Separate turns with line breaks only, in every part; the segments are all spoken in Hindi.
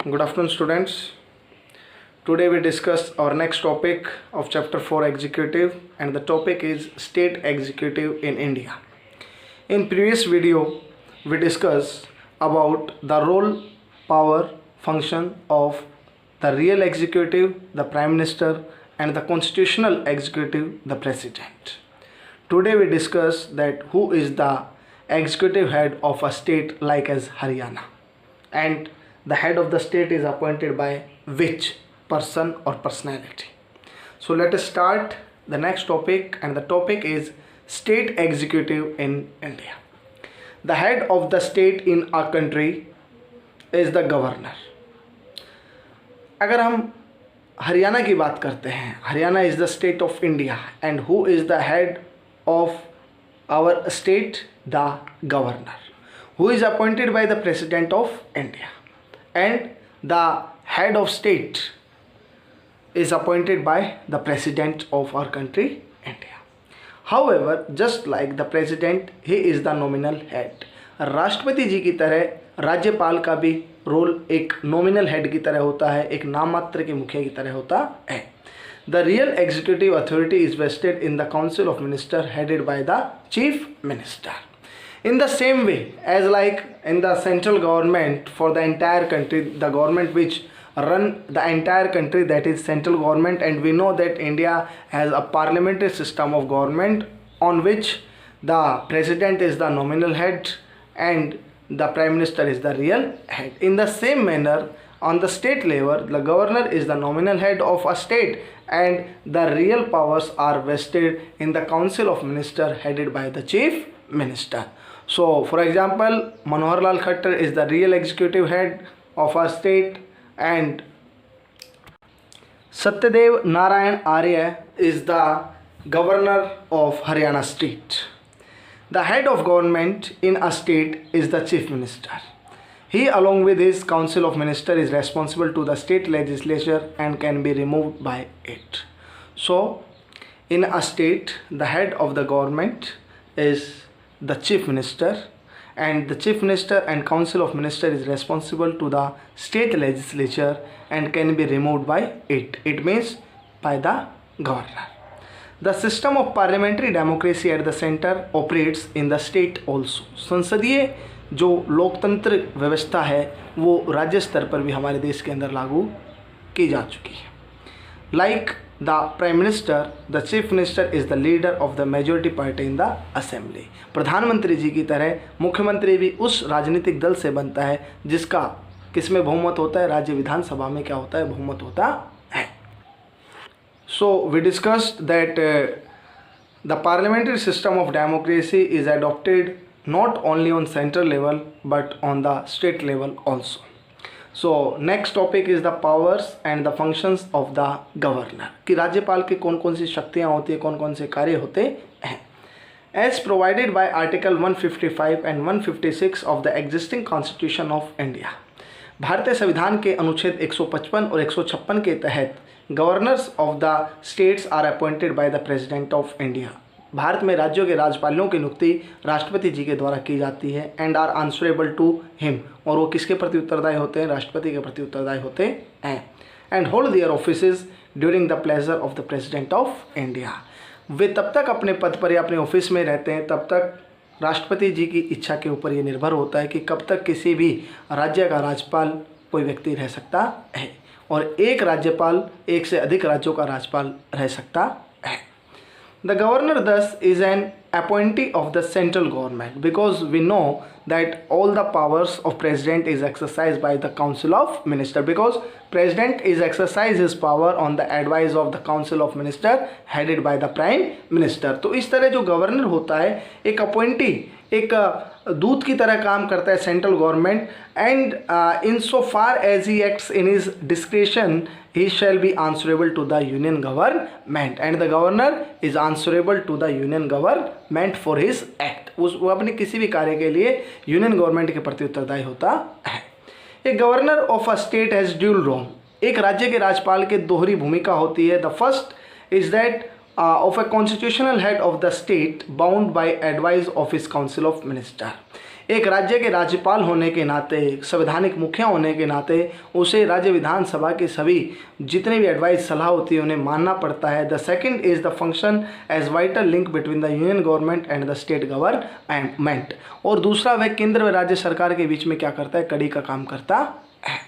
Good afternoon, students. Today we discuss our next topic of chapter 4 executive, and the topic is state executive in India. In previous video we discussed about the role, power, function of the real executive, the prime minister, and the constitutional executive, the president. Today we discuss that who is the executive head of a state like as Haryana, and the head of the state is appointed by which person or personality. So let us start the next topic, and the topic is state executive in India. The head of the state in our country is the governor. अगर हम हरियाणा की बात करते हैं, Haryana is the state of India, and who is the head of our state? The governor, who is appointed by the president of India, and the head of state is appointed by the president of our country, India. However, just like the president, he is the nominal head. राष्ट्रपति जी की तरह राज्यपाल का भी रोल एक नॉमिनल हेड की तरह होता है, एक नाम मात्र के मुखिया की तरह होता है. The real executive authority is vested in the Council of Ministers headed by the Chief Minister. In the same way as like in the central government for the entire country, the government which run the entire country, that is central government, and we know that India has a parliamentary system of government on which the president is the nominal head and the prime minister is the real head. In the same manner, on the state level, the governor is the nominal head of a state and the real powers are vested in the Council of Ministers headed by the Chief Minister. So, for example, Manohar Lal Khattar is the real executive head of a state, and Satyadev Narayan Arya is the governor of Haryana state. The head of government in a state is the Chief Minister. He, along with his Council of Ministers, is responsible to the state legislature and can be removed by it. So, in a state, the head of the government is the Chief Minister, and the Chief Minister and Council of Ministers is responsible to the state legislature and can be removed by it. It means by the governor. The system of parliamentary democracy at the center operates in the state also. संसदीय जो लोकतंत्र व्यवस्था है वो राज्य स्तर पर भी हमारे देश के अंदर लागू की जा चुकी है. Like the prime minister, the chief minister is the leader of the majority party in the assembly. प्रधानमंत्री जी की तरह मुख्यमंत्री भी उस राजनीतिक दल से बनता है जिसका किसमें बहुमत होता है, राज्य विधानसभा में क्या होता है, बहुमत होता है. So we discussed that the parliamentary system of democracy is adopted not only on central level but on the state level also. So next topic is the powers and the functions of the governor. कि राज्यपाल की कौन कौन सी शक्तियाँ होती है, कौन कौन से कार्य होते हैं. As provided by Article 155 and 156 of the existing Constitution of India. भारतीय संविधान के अनुच्छेद 155 और 156 के तहत governors of the states are appointed by the president of India. भारत में राज्यों के राज्यपालों की नियुक्ति राष्ट्रपति जी के द्वारा की जाती है and are answerable to him, और वो किसके प्रति उत्तरदायी होते हैं, राष्ट्रपति के प्रति उत्तरदायी होते हैं. And hold their offices during the pleasure of the president of India. वे तब तक अपने पद पर या अपने ऑफिस में रहते हैं तब तक राष्ट्रपति जी की इच्छा के ऊपर ये निर्भर होता है कि कब तक किसी भी राज्य का राज्यपाल कोई व्यक्ति रह सकता है, और एक राज्यपाल एक से अधिक राज्यों का राज्यपाल रह सकता है. The governor thus is an appointee of the central government because we know that all the powers of president is exercised by the council of minister, because president is exercise his power on the advice of the council of minister headed by the prime minister. तो इस तरह जो गवर्नर होता है एक अपॉइंटी, एक दूत की तरह काम करता है central government, and in so far as he acts in his discretion he shall be answerable to the union government, and the governor is answerable to the union government for his act. वो अपने किसी भी कार्य के लिए यूनियन गवर्नमेंट के प्रति उत्तरदायी होता है. A governor of a state has dual role. एक राज्य के राज्यपाल के दोहरी भूमिका होती है. The first is that of a constitutional head of the state bound by advice of his council of minister. एक राज्य के राज्यपाल होने के नाते, संवैधानिक मुखिया होने के नाते उसे राज्य विधानसभा के सभी जितने भी एडवाइस सलाह होती है उन्हें मानना पड़ता है। The second is the function as vital link between the union government and the state government. और दूसरा, वह केंद्र व राज्य सरकार के बीच में क्या करता है, कड़ी का काम करता है।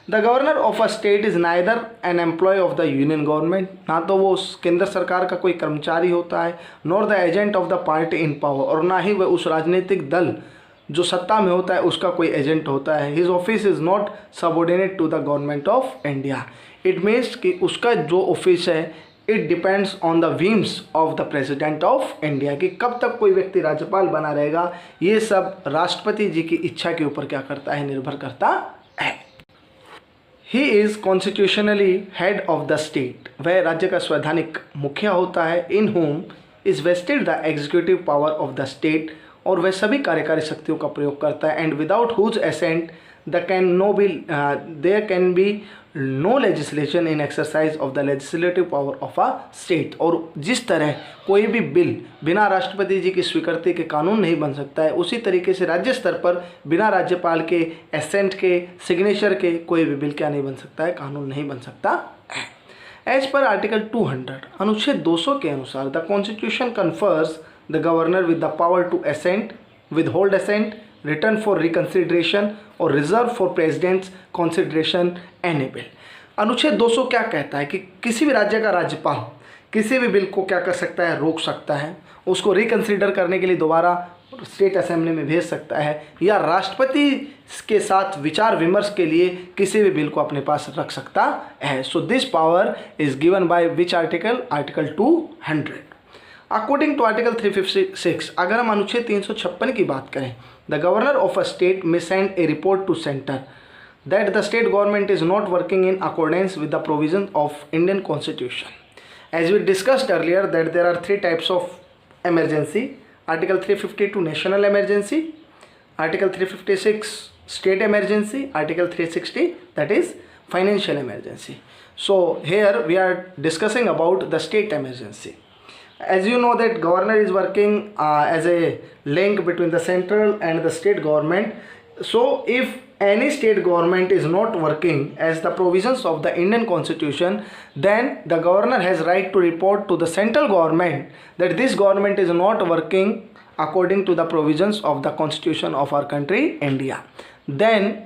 The governor of a state is neither an employee of the union government, ना तो वो केंद्र सरकार का कोई कर्मचारी होता है, nor the agent of the party in power, और ना ही वह उस राजनीतिक दल जो सत्ता में होता है उसका कोई एजेंट होता है। His office is not subordinate to the Government of India. It means कि उसका जो ऑफिस है it depends on the whims of the president of India, कि कब तक कोई व्यक्ति राज्यपाल बना रहेगा ये सब राष्ट्रपति जी की इच्छा के ऊपर क्या करता है, निर्भर करता है। He is constitutionally head of the state, वह राज्य का संवैधानिक मुखिया होता है। In whom is vested the executive power of the state, और वह सभी कार्यकारी शक्तियों का प्रयोग करता है। And without whose assent there can be no legislation in exercise of the legislative power of a state. और जिस तरह कोई भी बिल बिना राष्ट्रपति जी की स्वीकृति के कानून नहीं बन सकता है, उसी तरीके से राज्य स्तर पर बिना राज्यपाल के एसेंट के, सिग्नेचर के कोई भी बिल क्या नहीं बन सकता है, कानून नहीं बन सकता है। एज पर आर्टिकल 200, अनुच्छेद 200 के अनुसार the constitution confers the governor with the power to assent, withhold assent, return for reconsideration और reserve for president's consideration any bill। अनुच्छेद 200 क्या कहता है कि किसी भी राज्य का राज्यपाल किसी भी बिल को क्या कर सकता है, रोक सकता है, उसको रिकंसिडर करने के लिए दोबारा स्टेट असेंबली में भेज सकता है, या राष्ट्रपति के साथ विचार विमर्श के लिए किसी भी बिल को अपने पास रख सकता है। So this power is given by which article, article 200। According to article 356, अगर हम अनुच्छेद 356 की बात करें, the governor of a state may send a report to centre that the state government is not working in accordance with the provision of Indian constitution. As we discussed earlier that there are 3 types of emergency, article 352 national emergency, article 356 state emergency, article 360 that is financial emergency. So here we are discussing about the state emergency. As you know that governor is working as a link between the central and the state government. So if any state government is not working as the provisions of the Indian constitution, then the governor has right to report to the central government that this government is not working according to the provisions of the constitution of our country India. Then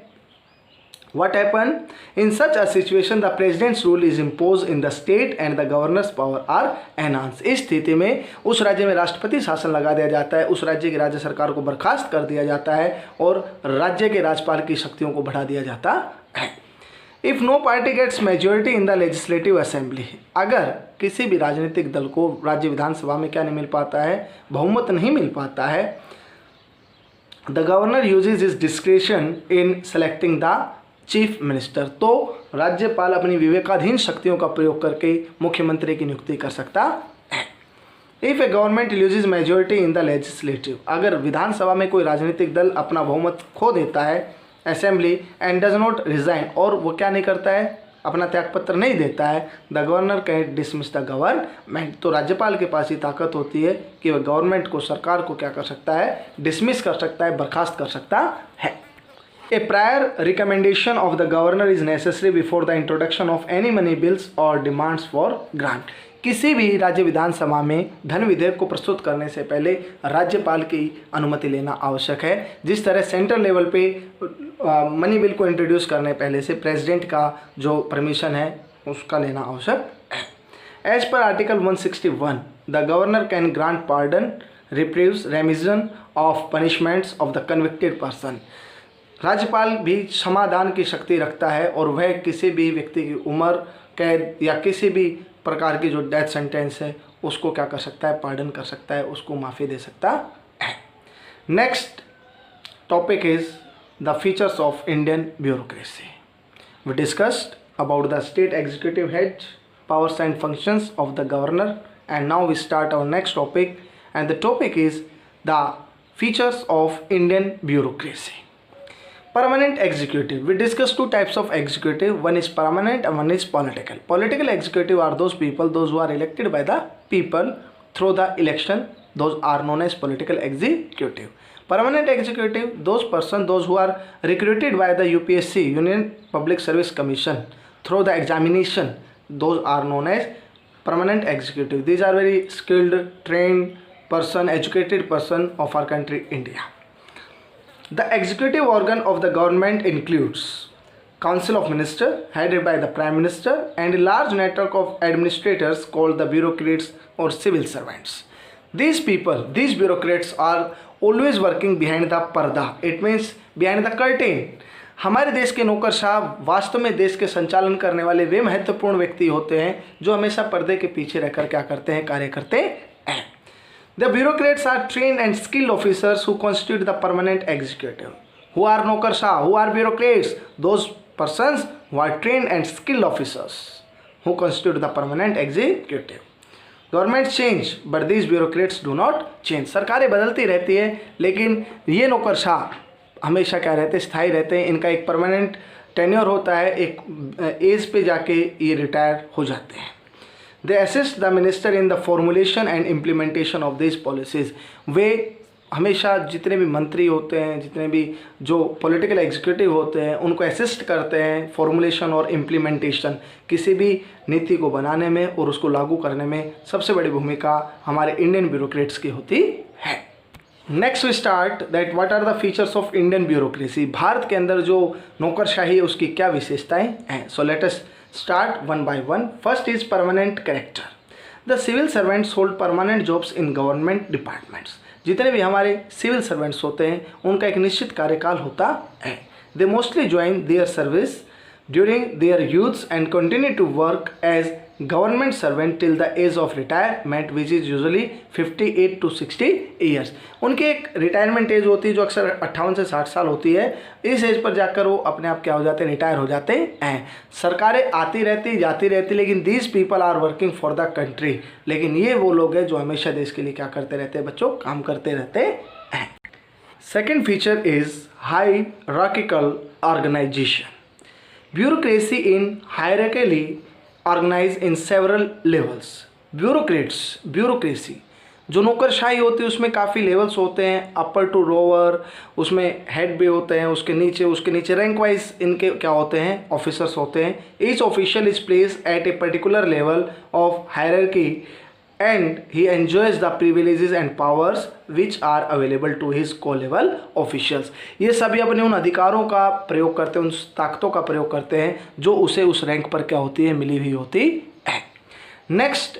what happened? In such a situation the president's rule is imposed in the state and the governor's power are enhanced। इस स्थिति में उस राज्य में राष्ट्रपति शासन लगा दिया जाता है, उस राज्य की राज्य सरकार को बर्खास्त कर दिया जाता है और राज्य के राज्यपाल की शक्तियों को बढ़ा दिया जाता है। If no party gets majority in the legislative assembly, अगर किसी भी राजनीतिक दल को राज्य विधानसभा में क्या नहीं मिल पाता है, बहुमत नहीं मिल पाता है, the governor uses his discretion in selecting the chief minister, तो राज्यपाल अपनी विवेकाधीन शक्तियों का प्रयोग करके मुख्यमंत्री की नियुक्ति कर सकता है। If A government loses majority in the legislative, अगर विधानसभा में कोई राजनीतिक दल अपना बहुमत खो देता है assembly and does not resign, और वो क्या नहीं करता है, अपना त्यागपत्र नहीं देता है, the governor can dismiss the government, तो राज्यपाल के पास ही ताकत होती है कि वह गवर्नमेंट को, सरकार को क्या कर सकता है, डिसमिस कर सकता है, बर्खास्त कर सकता है। A prior recommendation of the governor is necessary before the introduction of any money bills or demands for grant। किसी भी राज्य विधानसभा में धन विधेयक को प्रस्तुत करने से पहले राज्यपाल की अनुमति लेना आवश्यक है। जिस तरह सेंट्रल लेवल पे मनी बिल को इंट्रोड्यूस करने पहले से प्रेसिडेंट का जो परमिशन है उसका लेना आवश्यक है। As per article 161 the governor can grant pardon, reprieves, remission of punishments of the convicted person. राज्यपाल भी क्षमादान की शक्ति रखता है और वह किसी भी व्यक्ति की उम्र कैद या किसी भी प्रकार की जो डेथ सेंटेंस है उसको क्या कर सकता है, पार्डन कर सकता है, उसको माफ़ी दे सकता है। Next topic is the features of Indian bureaucracy. We discussed about the state executive head, powers and functions of the governor, and now we start our next topic, and the topic is the features of Indian bureaucracy. Permanent executive. We discussed 2 types of executive. One is permanent and one is political. Political executive are those people, those who are elected by the people through the election. Those are known as political executive. Permanent executive, those who are recruited by the UPSC, Union Public Service Commission, through the examination, those are known as permanent executive. These are very skilled, trained person, educated person of our country, India. The executive organ of the government includes Council of Ministers, headed by the Prime Minister, and a large network of administrators called the bureaucrats or civil servants. These people, these bureaucrats are always working behind the parda. It means behind the curtain. हमारे देश के नौकरशाह वास्तव में देश के संचालन करने वाले वे महत्वपूर्ण व्यक्ति होते हैं जो हमेशा पर्दे के पीछे रहकर क्या करते हैं, कार्य करते हैं. The bureaucrats are trained and skilled officers who constitute the permanent executive. Who are नौकरशाह? Who are bureaucrats? Those persons who are trained and skilled officers who constitute the permanent executive. Governments change, but these bureaucrats do not change. सरकारें बदलती रहती है लेकिन ये नौकरशाह हमेशा क्या रहते हैं, स्थायी रहते हैं. इनका एक परमानेंट टेन्योर होता है, एक एज पे जाके ये रिटायर हो जाते हैं. They assist the minister in the formulation and implementation of this policies. वे हमेशा जितने भी मंत्री होते हैं, जितने भी जो पॉलिटिकल एग्जीक्यूटिव होते हैं, उनको असिस्ट करते हैं फॉर्मुलेशन और इम्प्लीमेंटेशन, किसी भी नीति को बनाने में और उसको लागू करने में सबसे बड़ी भूमिका हमारे इंडियन ब्यूरोक्रेट्स की होती है. Next we start that what are the features of Indian bureaucracy. Bharat के अंदर जो नौकरशाही है उसकी क्या विशेषताएं हैं. So let us start one by one. First is permanent character. The civil servants hold permanent jobs in government departments. जितने भी हमारे सिविल सर्वेंट्स होते हैं उनका एक निश्चित कार्यकाल होता है. They mostly join their service during their youths and continue to work as government servant till the age of retirement which is usually 58 to 60 years. उनकी एक रिटायरमेंट एज होती है जो अक्सर 58 से 60 साल होती है. इस एज पर जाकर वो अपने आप क्या हो जाते हैं, रिटायर हो जाते हैं. सरकारें आती रहती जाती रहती, लेकिन these people are working for the country. लेकिन ये वो लोग हैं जो हमेशा देश के लिए क्या करते रहते हैं बच्चों, काम करते रहते हैं. Second feature is hierarchical organisation. Bureaucracy in hierarchically organise in several levels. Bureaucracy जो नौकरशाही होती है उसमें काफ़ी लेवल्स होते हैं, अपर टू लोअर, उसमें हेड भी होते हैं, उसके नीचे रैंक वाइज इनके क्या होते हैं, ऑफिसर्स होते हैं. Each official is place at a particular level of hierarchy and he enjoys the privileges and powers which are available to his co level officials. ये सभी अपने उन अधिकारों का प्रयोग करते हैं, उन ताकतों का प्रयोग करते हैं जो उसे उस रैंक पर क्या होती है, मिली हुई होती है. Next,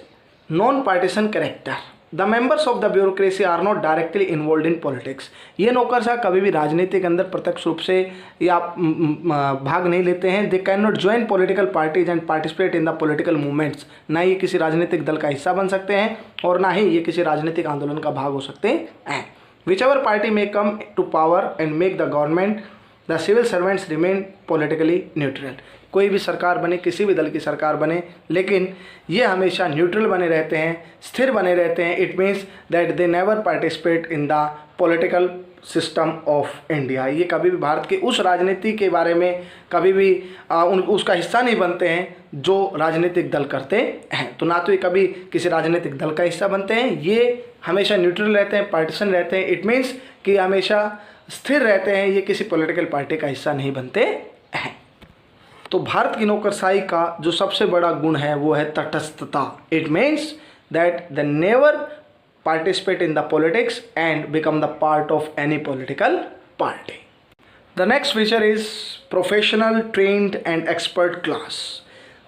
non partisan character. The members of the bureaucracy are not directly involve in politics. ये नौकरशाह कभी भी राजनीति के अंदर प्रत्यक्ष रूप से या भाग नहीं लेते हैं. They can not join political parties and participate in the political movements. ना ये किसी राजनीतिक दल का हिस्सा बन सकते हैं और ना ही ये किसी राजनीतिक आंदोलन का भाग हो सकते हैं. Whichever party may come to power and make the government, the civil servants remain politically neutral. कोई भी सरकार बने, किसी भी दल की सरकार बने, लेकिन ये हमेशा न्यूट्रल बने रहते हैं, स्थिर बने रहते हैं. It means that they never participate in the political system of India. ये कभी भी भारत की उस राजनीति के बारे में कभी भी उसका हिस्सा नहीं बनते हैं जो राजनीतिक दल करते हैं. तो ना तो ये कभी किसी राजनीतिक दल का हिस्सा बनते हैं, ये हमेशा न्यूट्रल रहते हैं, पार्टीशन रहते हैं. इट मीन्स कि हमेशा स्थिर रहते हैं, ये किसी पॉलिटिकल पार्टी का हिस्सा नहीं बनते हैं. तो भारत की नौकरशाही का जो सबसे बड़ा गुण है वो है तटस्थता. It means that they never participate in the politics and become the part of any political party. The next feature is professional, trained and expert class.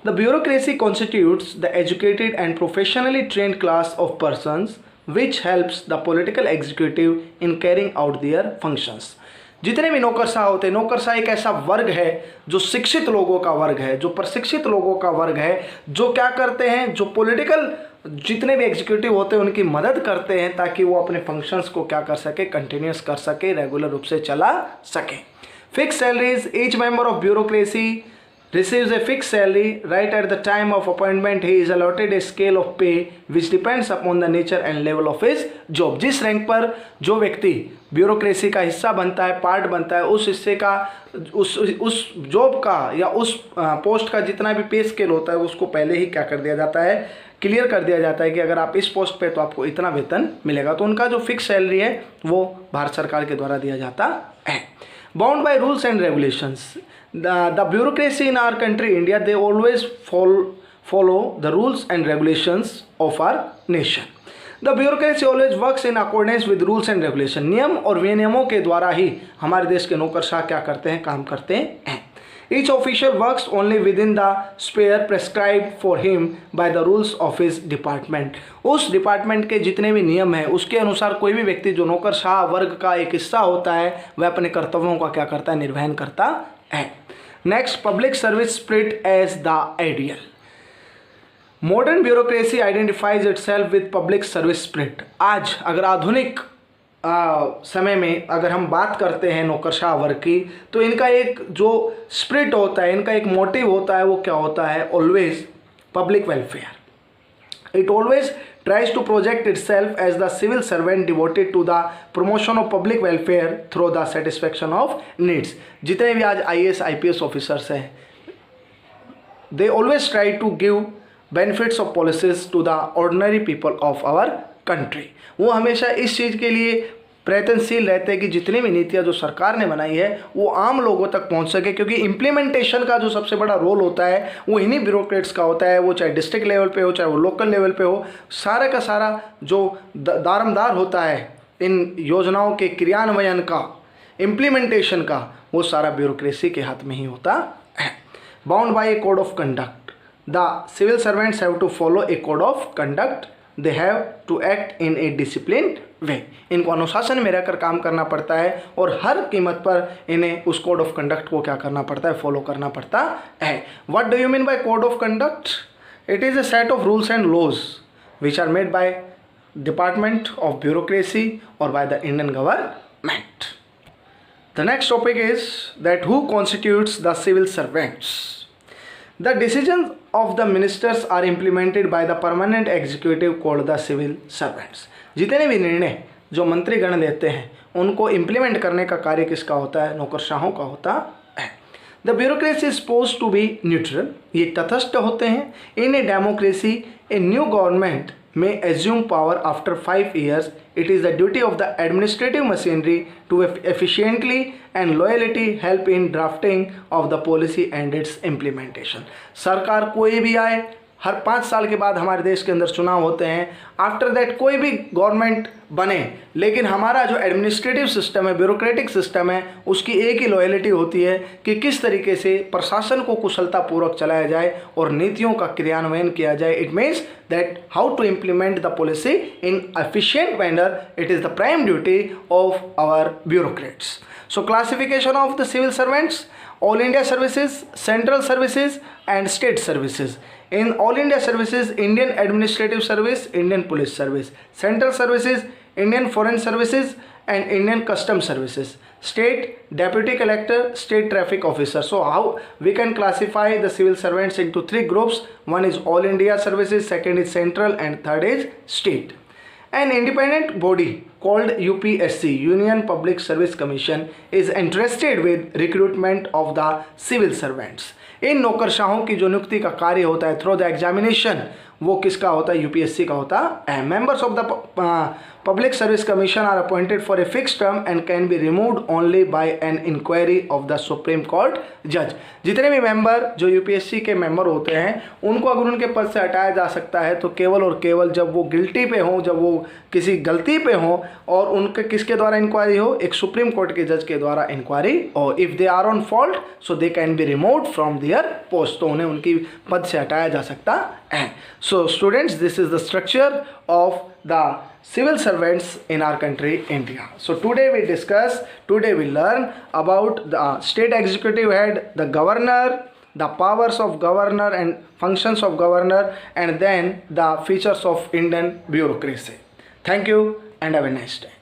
The bureaucracy constitutes the educated and professionally trained class of persons which helps the political executive in carrying out their functions. जितने भी नौकरशाह होते हैं, नौकरशाह एक ऐसा वर्ग है जो शिक्षित लोगों का वर्ग है, जो प्रशिक्षित लोगों का वर्ग है, जो क्या करते हैं, जो पॉलिटिकल जितने भी एग्जीक्यूटिव होते हैं उनकी मदद करते हैं ताकि वो अपने फंक्शंस को क्या कर सके, कंटिन्यूस कर सके, रेगुलर रूप से चला सके. Fix salaries. Each member of bureaucracy receives a fixed salary. Right at the time of appointment he is allotted a scale of pay which depends upon the nature and level of his job. जिस रैंक पर जो व्यक्ति ब्यूरोक्रेसी का हिस्सा बनता है, पार्ट बनता है, उस हिस्से का, उस जॉब का या उस पोस्ट का जितना भी पे स्केल होता है उसको पहले ही क्या कर दिया जाता है, क्लियर कर दिया जाता है कि अगर आप इस पोस्ट पे तो आपको इतना वेतन मिलेगा। तो उनका जो फिक्स सैलरी है वो भारत सरकार के द्वारा दिया जाता है। Bound by rules and regulations, the bureaucracy in our country India, they always follow the rules and regulations of our nation. The bureaucracy always works in accordance with rules and regulation. नियम और विनियमों के द्वारा ही हमारे देश के नौकरशाह क्या करते हैं, काम करते हैं। Each official works only within the sphere prescribed for him by the rules of his department. उस डिपार्टमेंट के जितने भी नियम हैं उसके अनुसार कोई भी व्यक्ति जो नौकरशाह वर्ग का एक हिस्सा होता है वह अपने कर्तव्यों का क्या करता है, निर्वहन करता है। Next, public service spirit as the ideal. Modern bureaucracy identifies itself with public service spirit. आज अगर आधुनिक समय में अगर हम बात करते हैं नौकरशाह वर्ग की, तो इनका एक जो स्प्रिट होता है, इनका एक मोटिव होता है, वो क्या होता है, always public welfare. It always tries to project itself as the civil servant devoted to the promotion of public welfare through the satisfaction of needs। जितने भी आज IAS IPS ऑफिसर्स हैं, they always try to give benefits of policies to the ordinary people of our country। वो हमेशा इस चीज़ के लिए प्रयत्नशील रहते हैं कि जितनी भी नीतियाँ जो सरकार ने बनाई है वो आम लोगों तक पहुंच सके, क्योंकि इम्प्लीमेंटेशन का जो सबसे बड़ा रोल होता है वो इन्हीं ब्यूरोक्रेट्स का होता है। वो चाहे डिस्ट्रिक्ट लेवल पे हो, चाहे वो लोकल लेवल पे हो, सारा का सारा जो दारमदार होता है इन योजनाओं के क्रियान्वयन का, इम्प्लीमेंटेशन का, वो सारा ब्यूरोक्रेसी के हाथ में ही होता है। Bound by a code of conduct, the civil servants have to follow a code of conduct, they have to act in a discipline way. इनको अनुशासन में रहकर काम करना पड़ता है और हर कीमत पर इन्हें उस कोड ऑफ कंडक्ट को क्या करना पड़ता है, फॉलो करना पड़ता है। What do you mean by code of conduct? It is a set of rules and laws which are made by department of bureaucracy और by the Indian government. The next topic is that who constitutes the civil servants. The decisions of the ministers are implemented by the permanent executive called the civil servants। जितने भी निर्णय जो मंत्रीगण लेते हैं उनको इम्प्लीमेंट करने का कार्य किसका होता है, नौकरशाहों का होता है। The bureaucracy is suppose to be neutral, ये तटस्थ होते हैं। In a democracy a new government may assume power after 5 years. It is the duty of the administrative machinery to efficiently and loyalty help in drafting of the policy and its implementation। सरकार कोई भी आए, हर 5 साल के बाद हमारे देश के अंदर चुनाव होते हैं। आफ्टर दैट कोई भी गवर्नमेंट बने, लेकिन हमारा जो एडमिनिस्ट्रेटिव सिस्टम है, ब्यूरोक्रेटिक सिस्टम है, उसकी एक ही लॉयलिटी होती है कि किस तरीके से प्रशासन को कुशलतापूर्वक चलाया जाए और नीतियों का क्रियान्वयन किया जाए। It means that how to implement the policy in efficient manner, it is the prime duty of our bureaucrats. So classification of the civil servants: all India services, central services and state services. In all India services, Indian Administrative Service, Indian Police Service. Central services, Indian Foreign Services and Indian Customs Services. State, Deputy Collector, State Traffic Officer. So how we can classify the civil servants into 3 groups. One is all India services, second is central and third is state. An independent body called UPSC, Union Public Service Commission, is interested with recruitment of the civil servants। इन नौकरशाहों की जो नियुक्ति का कार्य होता है थ्रू द एग्जामिनेशन, वो किसका होता है, यूपीएससी का होता है। Members of the public service commission are appointed for a fix term and can be removed only by an inquiry of the supreme court जज। जितने भी मेंबर जो यूपीएससी के मेंबर होते हैं उनको अगर उनके पद से हटाया जा सकता है तो केवल और केवल जब वो गिल्टी पे हों, जब वो किसी गलती पे हों और उनके किसके द्वारा इंक्वायरी हो, एक सुप्रीम कोर्ट के जज के द्वारा इंक्वायरी हो। If they are on fault so they can be removed from their post, तो उन्हें उनकी पद से हटाया जा सकता है। So students, this is the structure of the civil servants in our country India. So today we learn about the state executive head, the governor, the powers of governor and functions of governor, and then the features of Indian bureaucracy. Thank you and have a nice day.